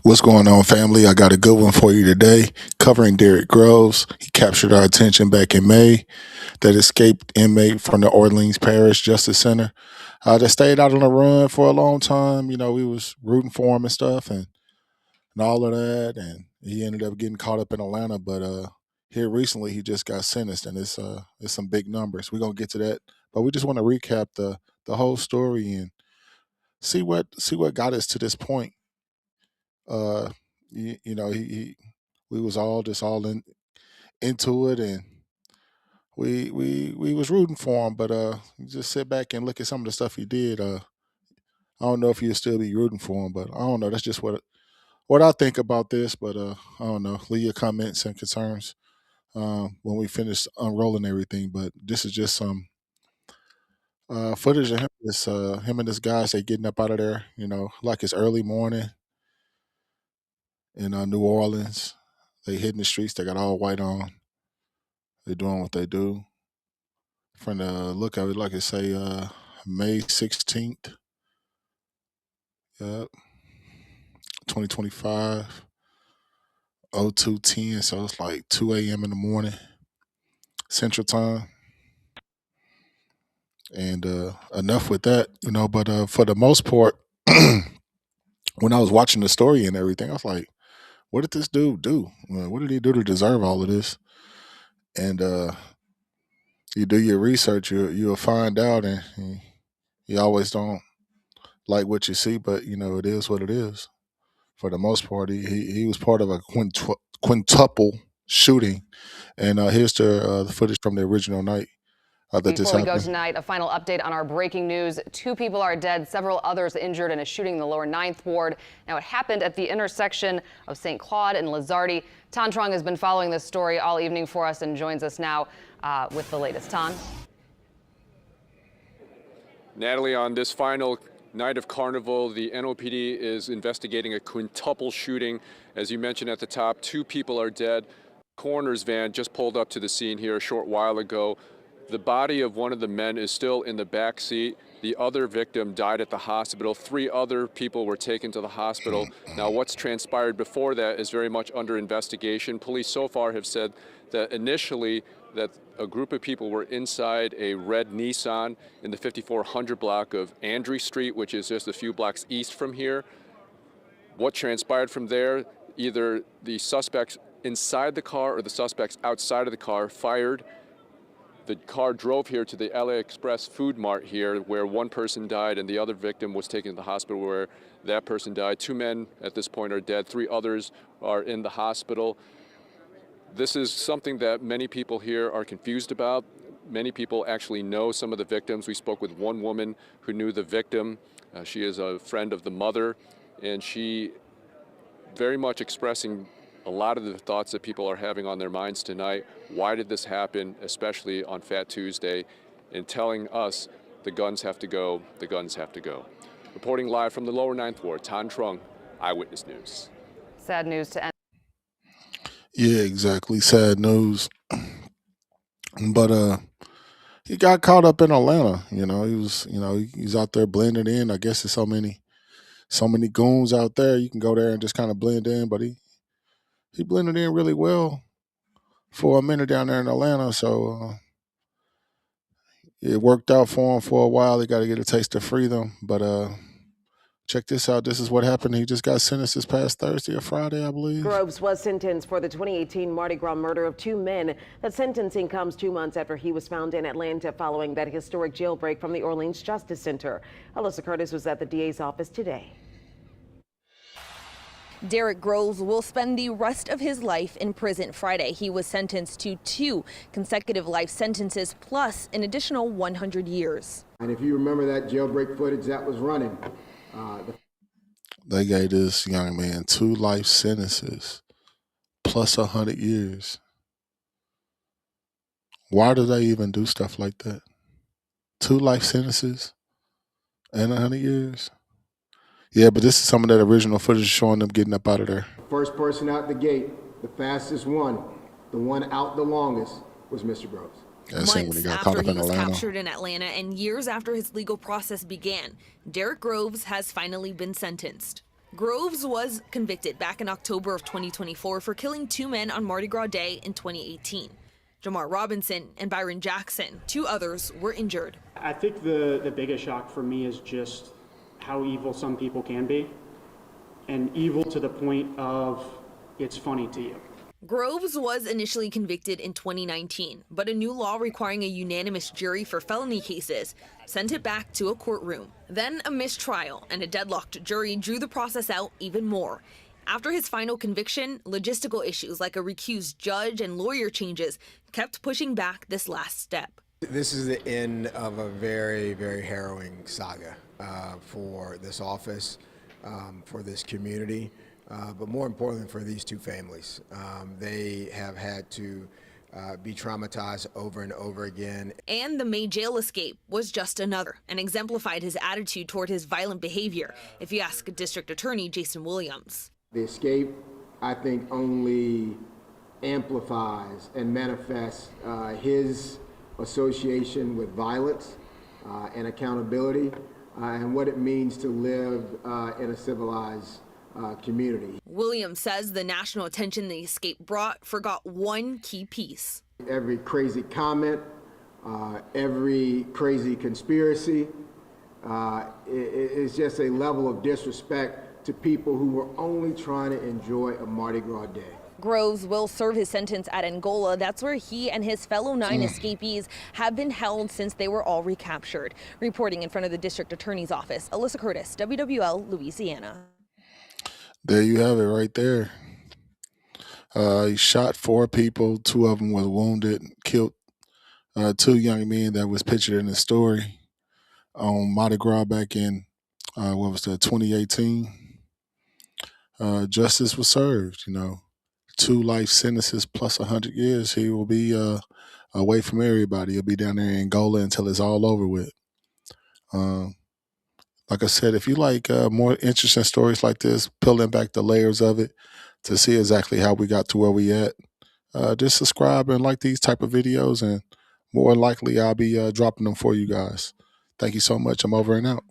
What's going on, family? I got a good one for you today, covering Derrick Groves. He captured our attention back in May. That escaped inmate from the Orleans Parish Justice Center. That stayed out on the run for a long time. You know, we was rooting for him and stuff, and all of that. And he ended up getting caught up in Atlanta. But here recently, he just got sentenced, and it's some big numbers. We're gonna get to that, but we just want to recap the whole story and see what got us to this point. Uh, you know, we was all just all into it, and we was rooting for him. But you just sit back and look at some of the stuff he did. I don't know if you'll still be rooting for him, but I don't know. That's just what I think about this. But I don't know. Leave your comments and concerns when we finish unrolling everything. But this is just some footage of him. This him and this guy say getting up out of there. You know, like it's early morning in New Orleans. They hitting the streets. They got all white on. They doing what they do. From the look of it, like I say, May 16th, yep, 2025, 02:10. So it's like 2 a.m. in the morning, Central Time. And enough with that, you know. But for the most part, when I was watching the story and everything, I was like, what did this dude do? What did he do to deserve all of this? And you do your research, you'll find out, and you always don't like what you see, but you know it is what it is. For the most part, he was part of a quintuple shooting, and here's the footage from the original night that this Before we go happened. tonight, a final update on our breaking news. 2 people are dead, several others injured in a shooting in the lower 9th Ward. Now, it happened at the intersection of St. Claude and Lizardi. Tan Trung has been following this story all evening for us and joins us now with the latest. Tan. Natalie, on this final night of Carnival, the NOPD is investigating a quintuple shooting. As you mentioned at the top, 2 people are dead. Coroner's van just pulled up to the scene here a short while ago. The body of one of the men is still in the back seat. The other victim died at the hospital. 3 other people were taken to the hospital. Now, what's transpired before that is very much under investigation. Police so far have said that initially that a group of people were inside a red Nissan in the 5400 block of Andrew Street, which is just a few blocks east from here. What transpired from there, either the suspects inside the car or the suspects outside of the car fired. The car drove here to the LA Express Food Mart here, where one person died and the other victim was taken to the hospital where that person died. 2 men at this point are dead. 3 others are in the hospital. This is something that many people here are confused about. Many people actually know some of the victims. We spoke with one woman who knew the victim. She is a friend of the mother, and she very much expressing a lot of the thoughts that people are having on their minds tonight. Why did this happen, especially on Fat Tuesday, and telling us the guns have to go, the guns have to go. Reporting live from the lower 9th Ward, Tan Trung, Eyewitness News. Sad news to end. Yeah, exactly. Sad news. But he got caught up in Atlanta. You know, he's out there blending in. I guess there's so many goons out there. You can go there and just kind of blend in, but he blended in really well for a minute down there in Atlanta. So it worked out for him for a while. He got to get a taste of freedom. But check this out. This is what happened. He just got sentenced this past Thursday or Friday, I believe. Groves was sentenced for the 2018 Mardi Gras murder of 2 men. That sentencing comes 2 months after he was found in Atlanta following that historic jailbreak from the Orleans Justice Center. Alyssa Curtis was at the DA's office today. Derrick Groves will spend the rest of his life in prison. Friday, he was sentenced to 2 consecutive life sentences plus an additional 100 years. And if you remember that jailbreak footage that was running, they gave this young man 2 life sentences plus 100 years. Why do they even do stuff like that? 2 life sentences and 100 years? Yeah, but this is some of that original footage showing them getting up out of there. first person out the gate, the fastest one, the one out the longest was Mr. Groves. Months after he was captured in Atlanta and years after his legal process began, Derrick Groves has finally been sentenced. Groves was convicted back in October of 2024 for killing 2 men on Mardi Gras Day in 2018. Jamar Robinson and Byron Jackson, 2 others, were injured. I think the biggest shock for me is just how evil some people can be, and evil to the point of it's funny to you. Groves was initially convicted in 2019, but a new law requiring a unanimous jury for felony cases sent it back to a courtroom. Then a mistrial and a deadlocked jury drew the process out even more. After his final conviction, logistical issues like a recused judge and lawyer changes kept pushing back this last step. This is the end of a very, very harrowing saga for this office, for this community, but more importantly for these 2 families. They have had to be traumatized over and over again. And the May jail escape was just another, and exemplified his attitude toward his violent behavior, if you ask District Attorney Jason Williams. The escape, I think, only amplifies and manifests his association with violence and accountability and what it means to live in a civilized community. Williams says the national attention the escape brought forgot one key piece. Every crazy comment, every crazy conspiracy is just a level of disrespect to people who were only trying to enjoy a Mardi Gras day. Groves will serve his sentence at Angola. That's where he and his fellow 9 escapees have been held since they were all recaptured. Reporting in front of the district attorney's office, Alyssa Curtis, WWL, Louisiana. There you have it right there. He shot 4 people, 2 of them were wounded, killed 2 young men that was pictured in the story on Mardi Gras back in, 2018. Justice was served, 2 life sentences plus 100 years. He will be away from everybody. He'll be down there in Angola until it's all over with. Like I said, if you like more interesting stories like this, peeling back the layers of it to see exactly how we got to where we at, just subscribe and like these type of videos, and more likely I'll be dropping them for you guys. Thank you so much. I'm over and out.